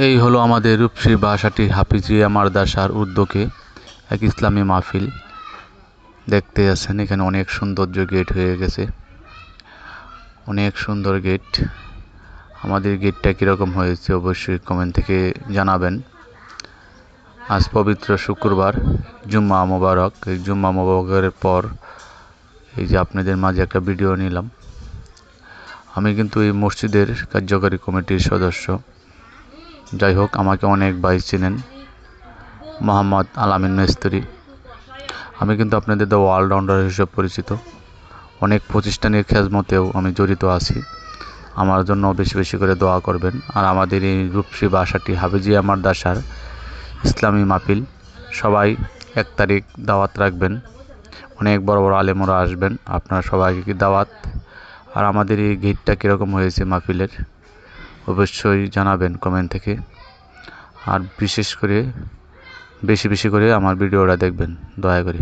এই হলো আমাদের রূপসী বাসাটি হাফিজিয়া মাদ্রাসার উদ্যোগে এক ইসলামী মাহফিল দেখতে আছেন। এখানে অনেক সৌন্দর্য গেট হয়ে গেছে, অনেক সুন্দর গেট। আমাদের গেটটা কীরকম হয়েছে অবশ্যই কমেন্ট থেকে জানাবেন। আজ পবিত্র শুক্রবার, জুম্মা মোবারক। এই জুম্মা মোবারকের পর এই যে আপনাদের মাঝে একটা ভিডিও নিলাম। আমি কিন্তু এই মসজিদের কার্যকারী কমিটির সদস্য। যাই হোক, আমাকে অনেক ভাই চিনেন, মোহাম্মদ আলামিন মিস্ত্রি। আমি কিন্তু আপনাদের দ্য অলরাউন্ডার হিসেবে পরিচিত। অনেক প্রতিষ্ঠানের খেদমতেও আমি জড়িত আছি। আমার জন্য বেশি বেশি করে দোয়া করবেন। আর আমাদের এই রূপসী বাসাটি হাফিজিয়া মাদ্রাসার ইসলামী মাহফিল, সবাই 1 তারিখ দাওয়াত রাখবেন। অনেক বড় বড় আলেমরা আসবেন, আপনারা সবাইকে কি দাওয়াত। আর আমাদের এই গেটটা কীরকম হয়েছে মাহফিলের অবশ্যই জানাবেন কমেন্ট থেকে। আর বিশেষ করে বেশি বেশি করে আমার ভিডিওটা দেখবেন দয়া করে।